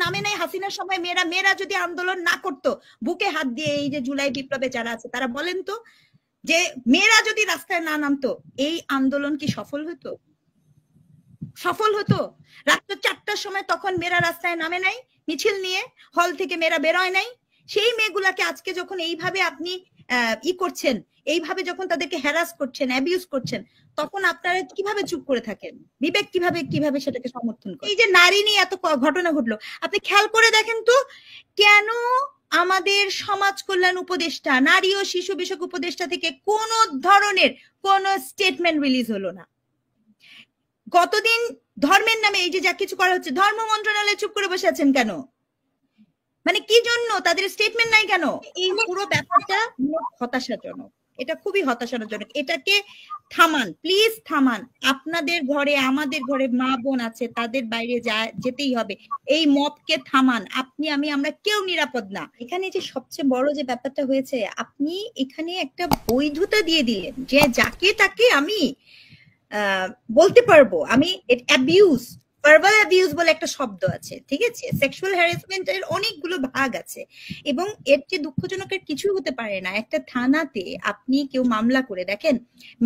নামে নাই হাসিনার সময় মেয়েরা মেয়েরা যদি আন্দোলন না করতো, বুকে হাত দিয়ে এই যে জুলাই বিপ্লবে যারা আছে তারা বলেন তো, যে মেয়েরা যদি রাস্তায় না নামতো এই আন্দোলন কি সফল হতো? সফল হতো? রাত্র 4টার সময় তখন মেয়েরা রাস্তায় নামে নাই, মিছিল নিয়ে হল থেকে মেয়েরা বেরোয় নাই। সেই মেয়েগুলাকে আজকে যখন এইভাবে আপনি করছেন, এইভাবে যখন তাদেরকে হ্যারাস করছেন, অ্যাবিউজ করছেন, তখন আপনারা কিভাবে চুপ করে থাকেন? বিবেক কিভাবে সেটাকে সমর্থন করে? এই যে নারী নিয়ে এত ঘটনা ঘটলো, আপনি খেয়াল করে দেখেন তো, কেন আমাদের সমাজ কল্যাণ উপদেষ্টা, নারী ও শিশু বিষয়ক উপদেষ্টা থেকে কোন ধরনের কোন স্টেটমেন্ট রিলিজ হলো না? গতদিন ধর্মের নামে এই যে যা কিছু করা হচ্ছে, ধর্ম মন্ত্রণালয় চুপ করে বসে আছেন কেন? মানে কি জন্য তাদের স্টেটমেন্ট নাই কেন? এই পুরো ব্যাপারটা হতাশাজনক, এটা খুবই হতাশাজনক। এটাকে থামান, প্লিজ থামান। আপনাদের ঘরে, আমাদের ঘরে মা বোন আছে, তাদের বাইরে যেতেই হবে। এই মবকে থামান। আপনি আমি আমরা কেউ নিরাপদ না। এখানে যে সবচেয়ে বড় যে ব্যাপারটা হয়েছে, আপনি এখানে একটা বৈধতা দিয়ে দিলেন যে যাকে তাকে আমি বলতে পারবো, আমি অ্যাবিউজ, ভার্বাল অ্যাবিউজ বলে একটা শব্দ আছে, ঠিক আছে? সেক্সুয়াল হ্যারাসমেন্টের অনেকগুলো ভাগ আছে, এবং এর যে দুঃখজনক কিছু হতে পারে না। একটা থানাতে আপনি কেউ মামলা করে দেখেন,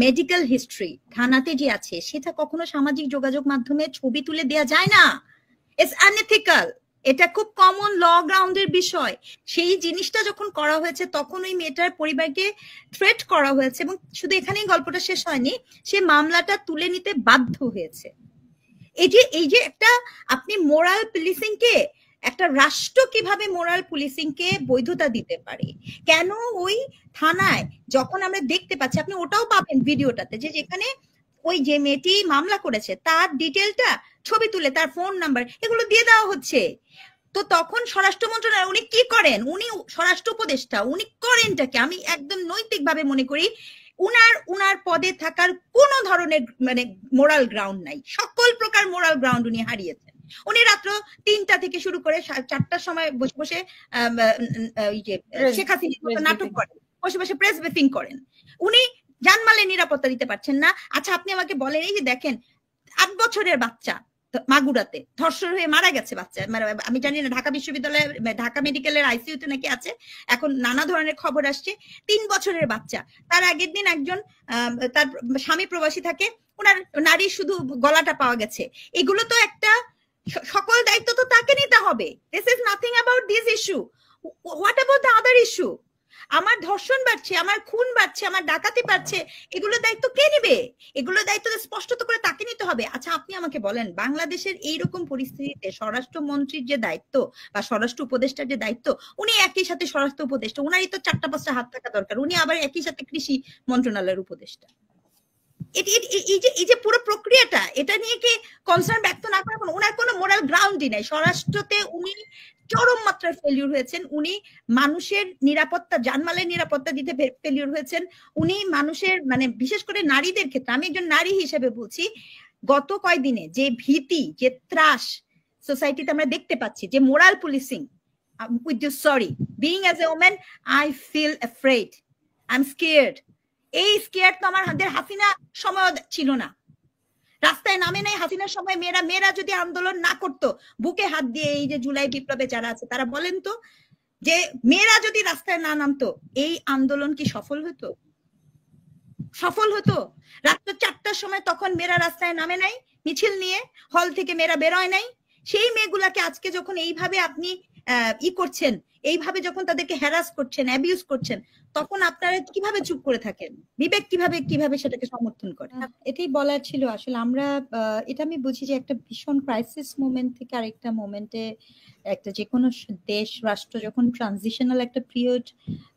মেডিকেল হিস্ট্রি থানাতে যে আছে সেটা কখনো সামাজিক যোগাযোগ মাধ্যমে ছবি তুলে দেয়া যায় না। It's unethical. এটা খুব কমন ল গ্রাউন্ডের বিষয়। সেই জিনিসটা যখন করা হয়েছে তখন ওই মেয়েটার পরিবারকে থ্রেট করা হয়েছে, এবং শুধু এখানেই গল্পটা শেষ হয়নি, সে মামলাটা তুলে নিতে বাধ্য হয়েছে। এই যে একটা আপনি মোরাল পুলিশিং কে, একটা রাষ্ট্র কিভাবে মোরাল পুলিশিং কে বৈধতা দিতে পারে? কেন ওই থানায় যখন আমরা দেখতে পাচ্ছি, আপনি ওটাও পাবেন ভিডিওটাতে, যে যেখানে ওই যে মেয়েটি মামলা করেছে তার ডিটেলটা ছবি তুলে, তার ফোন নাম্বার এগুলো দিয়ে দেওয়া হচ্ছে। তো তখন স্বরাষ্ট্র মন্ত্রণালয় উনি কি করেন? উনি স্বরাষ্ট্র উপদেষ্টা, উনি করেনটাকে আমি একদম নৈতিকভাবে মনে করি উনার পদে থাকার কোন ধরনের মানে মোরাল গ্রাউন্ড নাই। সকল প্রকার মোরাল গ্রাউন্ড উনি হারিয়েছেন। উনি রাত্র 3টা থেকে শুরু করে 4টার সময় বসে বসে শেখ হাসিনার নাটক করেন, বসে বসে প্রেস ব্রিফিং করেন। উনি জানমালের নিরাপত্তা দিতে পারছেন না। আচ্ছা, আপনি আমাকে বলেন, এই যে দেখেন 8 বছরের বাচ্চা মাগুরাতে ধর্ষণ হয়ে মারা গেছে বাচ্চা, আমি জানি না ঢাকা বিশ্ববিদ্যালয়ে, ঢাকা মেডিকেলের আইসিইউতে নাকি আছে, এখন নানা ধরনের খবর আসছে। 3 বছরের বাচ্চা, তার আগের দিন একজন তার স্বামী প্রবাসী থাকে, ওনার নারী শুধু গলাটা পাওয়া গেছে। এগুলো তো একটা, সকল দায়িত্ব তো তাকে নিতে হবে। This is nothing about this issue. What about the other issue? আমার ধর্ষণ বাড়ছে, আমার খুন বাড়ছে, আমার ডাকাতি বাড়ছে, এগুলোর দায়িত্ব কে নিবে? এগুলোর দায়িত্ব স্পষ্ট করে তাকে নিতে হবে। আচ্ছা, আপনি আমাকে বলেন, বাংলাদেশের এইরকম পরিস্থিতিতে স্বরাষ্ট্রমন্ত্রীর যে দায়িত্ব বা স্বরাষ্ট্র উপদেষ্টার যে দায়িত্ব, উনি একই সাথে স্বরাষ্ট্র উপদেষ্টা, উনারই তো 4টা-5টা হাত থাকা দরকার। উনি আবার একই সাথে কৃষি মন্ত্রণালয়ের উপদেষ্টা। এই যে পুরো প্রক্রিয়াটা, এটা নিয়ে কি কনসার্ন ব্যক্ত না করা? ওনার কোনো মোরাল গ্রাউন্ডই নাই। স্বরাষ্ট্রতে উনি চরম মাত্রায় ফেলিউর হয়েছেন। উনি মানুষের নিরাপত্তা, জানমালের নিরাপত্তা দিতে ফেলিউর হয়েছেন। উনি মানুষের, মানে বিশেষ করে নারীদের ক্ষেত্রে, আমি একজন নারী হিসেবে বলছি, গত কয়েকদিনে যে ভীতি, যে ত্রাস সোসাইটিতে আমরা দেখতে পাচ্ছি, যে moral policing, with you sorry, being as a woman I feel afraid, I am scared. এই স্কেয়ার তো আমাদের হাসিনা সময় ছিল না। রাস্তায় নামে নাই হাসিনার সময় মেয়েরা যদি আন্দোলন না করতো, বুকে হাত দিয়ে এই যে জুলাই বিপ্লবে যারা আছে তারা বলেন তো, যে মেয়েরা যদি রাস্তায় না নামতো এই আন্দোলন কি সফল হতো? সফল হতো? রাত্র 4টার সময় তখন মেয়েরা রাস্তায় নামে নাই, মিছিল নিয়ে হল থেকে মেয়েরা বেরোয় নাই। সেই মেয়েগুলাকে আজকে যখন এইভাবে আপনি করছেন, এইভাবে যখন তাদেরকে হ্যারাস করছেন, অ্যাবিউজ করছেন, তখন আপনারা কিভাবে চুপ করে থাকেন? বিবেক কিভাবে সেটাকে সমর্থন করে? এটাই বলার ছিল আসলে। আমরা এটা আমি বুঝি যে একটা ভীষণ ক্রাইসিস মোমেন্ট থেকে আরেকটা মোমেন্টে, একটা যে কোনো দেশ রাষ্ট্র যখন ট্রানজিশনাল একটা পিরিয়ড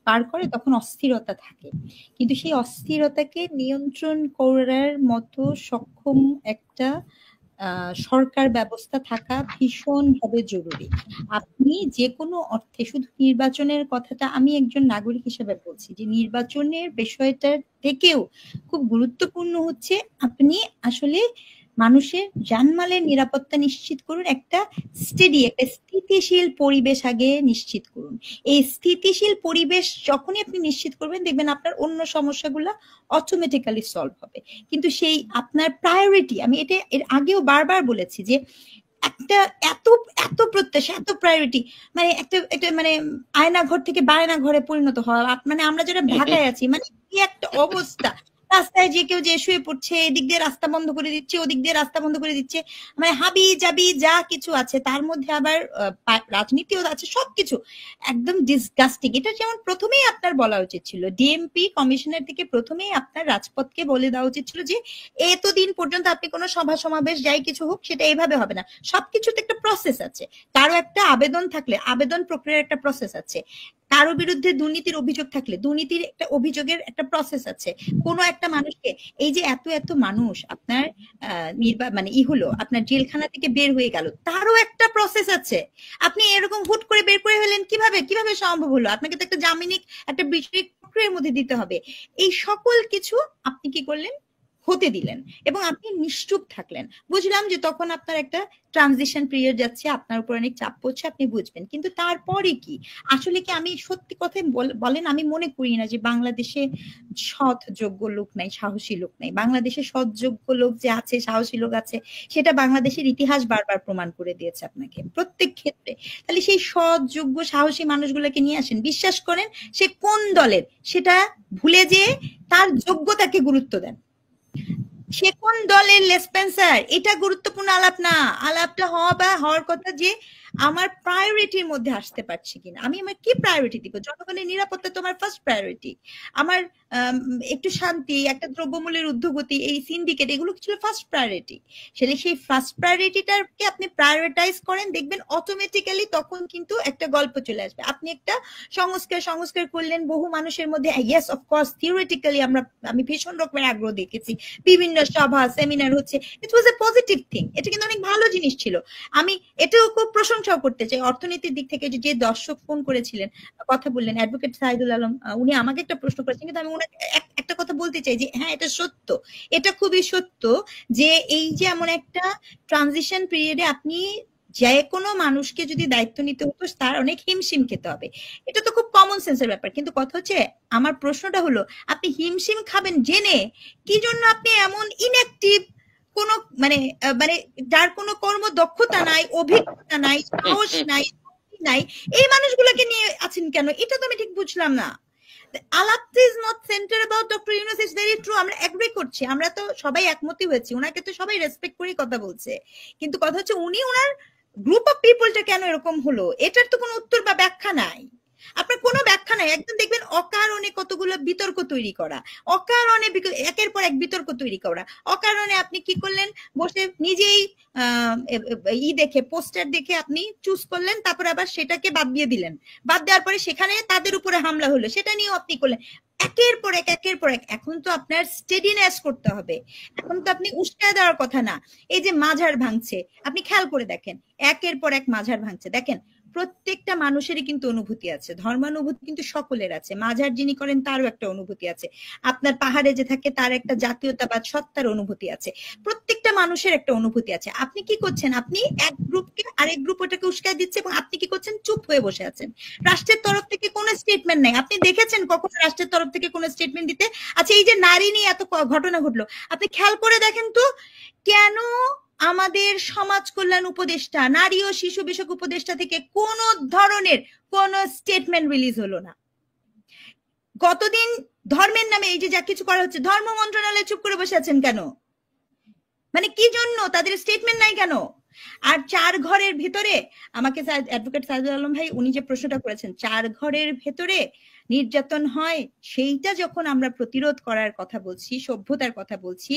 পার করে তখন অস্থিরতা থাকে, কিন্তু সেই অস্থিরতাকে নিয়ন্ত্রণ করার মতো সক্ষম একটা সরকার ব্যবস্থা থাকা ভীষণভাবে জরুরি। আপনি যে কোনো অর্থে, শুধু নির্বাচনের কথাটা আমি একজন নাগরিক হিসেবে বলছি, যে নির্বাচনের বিষয়টার থেকেও খুব গুরুত্বপূর্ণ হচ্ছে আপনি আসলে মানুষের জানমালের নিরাপত্তা নিশ্চিত করুন। একটা স্থিতিশীল পরিবেশ আগে নিশ্চিত করুন। এই স্থিতিশীল পরিবেশ যখনই আপনি নিশ্চিত করবেন, দেখবেন আপনার অন্য সমস্যাগুলো অটোমেটিক্যালি সলভ হবে। কিন্তু সেই আপনার প্রায়োরিটি, আমি এটা এর আগেও বারবার বলেছি, যে একটা এত প্রত্যাশা, এত প্রায়োরিটি, মানে একটা একটা মানে আয়না ঘর থেকে বায়না ঘরে পরিণত হওয়া। মানে আমরা যারা ঢাকায় আছি, মানে কি একটা অবস্থা, রাস্তায় যে কেউ যে শুয়ে পড়ছে, এদিক দিয়ে রাস্তা বন্ধ করে দিচ্ছে, ওদিক দিয়ে রাস্তা বন্ধ করে দিচ্ছে, মানে হাবি জাবি যা কিছু আছে তার মধ্যে আবার রাজনীতিও আছে, সবকিছু একদম ডিসগাস্টিং। এটা যেমন প্রথমেই আপনার বলা উচিত ছিল, ডিএমপি কমিশনার থেকে প্রথমেই আপনার রাজপথকে বলে দেওয়া উচিত ছিল যে এতদিন পর্যন্ত আপনি কোনো সভা সমাবেশ যাই কিছু হোক সেটা এইভাবে হবে না, সবকিছুতে একটা প্রসেস আছে। কারো একটা আবেদন থাকলে আবেদন প্রক্রিয়ার একটা প্রসেস আছে, কারো বিরুদ্ধে দুর্নীতির অভিযোগ থাকলে দুর্নীতির একটা অভিযোগের একটা প্রসেস আছে। কোনো একটা মানুষকে, এই যে এত এত মানুষ আপনার মানে হলো আপনার জেলখানা থেকে বের হয়ে গেল, তারও একটা প্রসেস আছে। আপনি এরকম হুট করে বের করে হলেন কিভাবে, কিভাবে সম্ভব হলো? আপনাকে তো একটা জামিনিক একটা বিচারিক প্রক্রিয়ার মধ্যে দিতে হবে। এই সকল কিছু আপনি কি করলেন, হতে দিলেন, এবং আপনি নিশ্চুপ থাকলেন। বুঝলাম যে তখন আপনার একটা ট্রানজিশন পিরিয়ড যাচ্ছে, আপনার উপর অনেক চাপ পড়ছে, আপনি বুঝবেন, কিন্তু তারপরে কি আসলে কি, আমি সত্যি কথাই বলেন, আমি মনে করি না যে বাংলাদেশে সৎ যোগ্য লোক নাই, সাহসী লোক নাই। বাংলাদেশে সৎ যোগ্য লোক যে আছে, সাহসী লোক আছে, সেটা বাংলাদেশের ইতিহাস বারবার প্রমাণ করে দিয়েছে আপনাকে প্রত্যেক ক্ষেত্রে। তাহলে সেই সৎ যোগ্য সাহসী মানুষগুলোকে নিয়ে আসেন, বিশ্বাস করেন সে কোন দলের সেটা ভুলে যেয়ে তার যোগ্যতাকে গুরুত্ব দেন। সে কোন দলের লেসপেন্সার এটা গুরুত্বপূর্ণ আলাপ না, আলাপটা হওয়ার কথা যে আমার প্রায়োরিটির মধ্যে আসতে পারছি কিনা, আমি আমার কি প্রায়োরিটি দিব। জনগণের নিরাপত্তা তোমার ফার্স্ট প্রায়োরিটি, আমার একটু শান্তি, একটা দ্রব্যমূল্যের ঊর্ধ্বগতি, এই সিন্ডিকেট, এগুলো ছিল ফার্স্ট প্রায়োরিটি। সেই ফার্স্ট প্রায়োরিটিটাকে আপনি প্রায়োরিটাইজ করেন, দেখবেন অটোমেটিক্যালি তখন কিন্তু একটা গল্প চলে আসবে। আপনি একটা সংস্কার করলেন, বহু মানুষের মধ্যে, ইয়েস অফকোর্স থিওরিটিক্যালি আমি ভীষণ রকমের আগ্রহ দেখেছি, বিভিন্ন সভা সেমিনার হচ্ছে, ইট ওয়াজ এ পজিটিভ থিং, এটা কিন্তু অনেক ভালো জিনিস ছিল। আমি এটাও খুব প্রশংসাও করতে চাই অর্থনীতির দিক থেকে। যে দর্শক ফোন করেছিলেন, কথা বললেন, অ্যাডভোকেট সাইদুল আলম, উনি আমাকে একটা প্রশ্ন করেছেন, কিন্তু আমি ওনাকে একটা কথা বলতে চাই যে হ্যাঁ, এটা সত্য, এটা খুবই সত্য যে এই যে এমন একটা ট্রানজিশন পিরিয়ডে আপনি যে কোনো মানুষকে যদি দায়িত্ব নিতে হতো তার অনেক হিমশিম খেতে হবে, এটা তো খুব কমন সেন্সের ব্যাপার। কিন্তু কথা হচ্ছে, আমার প্রশ্নটা হলো, আপনি হিমশিম খাবেন জেনে কি জন্য আপনি এমন ইনঅ্যাক্টিভ, কোন মানে মানে যার কোনো কর্মদক্ষতা নাই, অভিজ্ঞতা নাই, সাহস নাই, নাই, এই মানুষগুলোকে নিয়ে আছেন কেন? এটা তো আমি ঠিক বুঝলাম না। আলাপটা is not centre about doctor Yunus, is very true, আমরা এগ্রি করছি, আমরা তো সবাই একমতই হয়েছি, ওনাকে তো সবাই রেসপেক্ট করে কথা বলছে, কিন্তু কথা হচ্ছে উনি ওনার গ্রুপ অফ পিপলটা কেন এরকম হলো, এটার তো কোনো উত্তর বা ব্যাখ্যা নাই। আপনার কোনো ব্যাখ্যা নাই, একদম দেখবেন অকারণে কতগুলো বিতর্ক তৈরি করা, অকারণে একের পর এক বিতর্ক তৈরি করা, অকারণে আপনি কি করলেন, বসে নিজেই দেখে পোস্টার দেখে আপনি চুজ করলেন, তারপর আবার সেটাকে বাদ দিয়ে দিলেন, বাদ দেওয়ার পরে সেখানে তাদের উপরে হামলা হলো, সেটা নিয়েও আপনি করলেন, একের পর এক। এখন তো আপনার স্টেডিনেস করতে হবে, এখন তো আপনি উস্কায় দেওয়ার কথা না। এই যে মাঝার ভাঙছে, আপনি খেয়াল করে দেখেন, একের পর এক মাঝার ভাঙছে, দেখেন প্রত্যেকটা মানুষেরই কিন্তু অনুভূতি আছে, ধর্মানুভূতি কিন্তু সকলের আছে, মাঝার যিনি করেন তারও একটা অনুভূতি আছে, আপনার পাহাড়ে যে থাকে তার একটা জাতীয়তাবাদ সত্তার অনুভূতি আছে, প্রত্যেকটা মানুষের একটা অনুভূতি আছে। আপনি কি করছেন, আপনি এক গ্রুপকে আরেক গ্রুপ ওটাকে উস্কায় দিচ্ছে, এবং আপনি কি করছেন, চুপ হয়ে বসে আছেন। রাষ্ট্রের তরফ থেকে কোনো স্টেটমেন্ট নেই, আপনি দেখেছেন কখন রাষ্ট্রের তরফ থেকে কোনো স্টেটমেন্ট দিতে? আচ্ছা, এই যে নারী নিয়ে এত ঘটনা ঘটলো, আপনি খেয়াল করে দেখেন তো, কেন আমাদের সমাজ কল্যাণ উপদেষ্টা, নারী ও শিশু বিষয়ক উপদেষ্টা থেকে কোন ধরনের কোন স্টেটমেন্ট রিলিজ হলো না? গতদিন ধর্মের নামে এই যে যা কিছু করা হচ্ছে, ধর্ম মন্ত্রণালয় চুপ করে বসে আছেন কেন? মানে কি জন্য তাদের স্টেটমেন্ট নাই কেন? আর 4 ঘরের ভেতরে, আমাকে অ্যাডভোকেট সাইদুল আলম ভাই উনি যে প্রশ্নটা করেছেন, 4 ঘরের ভেতরে নির্যাতন হয়, সেইটা যখন আমরা প্রতিরোধ করার কথা বলছি, সভ্যতার কথা বলছি,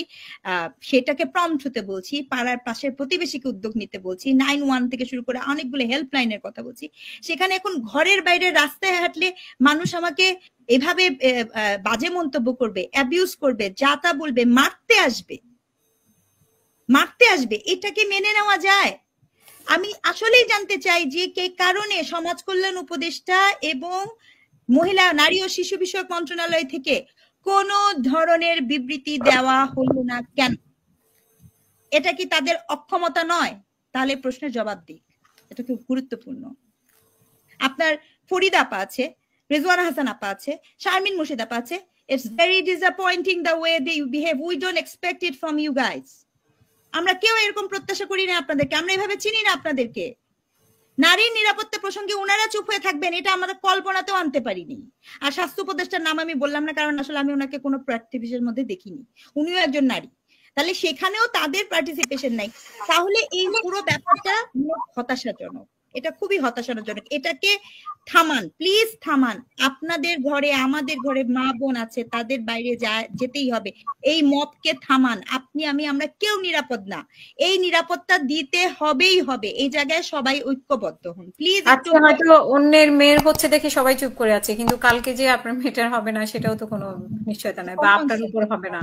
সেটাকে প্রম্পট হতে বলছি, পাড়ার পাশের প্রতিবেশীকে উদ্যোগ নিতে বলছি, 911 থেকে শুরু করে অনেকগুলো হেল্পলাইনের কথা বলছি, সেখানে এখন ঘরের বাইরে রাস্তায় হাঁটলে মানুষ আমাকে এভাবে বাজে মন্তব্য করবে, অ্যাবিউজ করবে, যা তা বলবে, মারতে আসবে, এটাকে মেনে নেওয়া যায়? আমি আসলেই জানতে চাই যে কে কারণে সমাজ কল্যাণ উপদেষ্টা এবং মহিলা, নারী ও শিশু বিষয়ক মন্ত্রণালয় থেকে কোন ধরনের বিবৃতি দেওয়া হলো না কেন? এটা কি তাদের অক্ষমতা নয়? তাহলে প্রশ্নের জবাব দিক, এটা খুব গুরুত্বপূর্ণ। আপনার ফরিদা আপা আছে, রেজওয়ানা হাসান আপা আছে, শারমিন মুর্শিদ আপা আছে, it's very disappointing the way they behave, we don't expect it from you guys. আমরা কেউ এরকম প্রত্যাশা করি না আপনাদেরকে, আমরা এভাবে চিনি না আপনাদেরকে। নারীর নিরাপত্তা প্রসঙ্গে উনারা চুপ হয়ে থাকবেন, এটা আমরা কল্পনাতেও আনতে পারিনি। আর স্বাস্থ্য উপদেষ্টার নাম আমি বললাম না, কারণ আসলে আমি ওনাকে কোনো প্র্যাকটিসের মধ্যে দেখিনি, উনিও একজন নারী, তাহলে সেখানেও তাদের পার্টিসিপেশন নাই। তাহলে এই পুরো ব্যাপারটা হতাশাজনক, এটা খুবই হতাশাজনক। এটাকে থামান, প্লিজ থামান। আপনাদের ঘরে আমাদের ঘরে মা বোন আছে, তাদের বাইরে যেতেই হবে। এই মবকে থামান। আপনি আমি আমরা কেউ নিরাপদ না, এই নিরাপত্তা দিতে হবেই হবে। এই জায়গায় সবাই ঐক্যবদ্ধ হন প্লিজ। আজকে হয়তো অন্যের মেয়ের হচ্ছে দেখে সবাই চুপ করে আছে, কিন্তু কালকে যে আপনার মেয়েটার হবে না সেটাও তো কোনো নিশ্চয়তা নাই, বা আপনার উপর হবে না।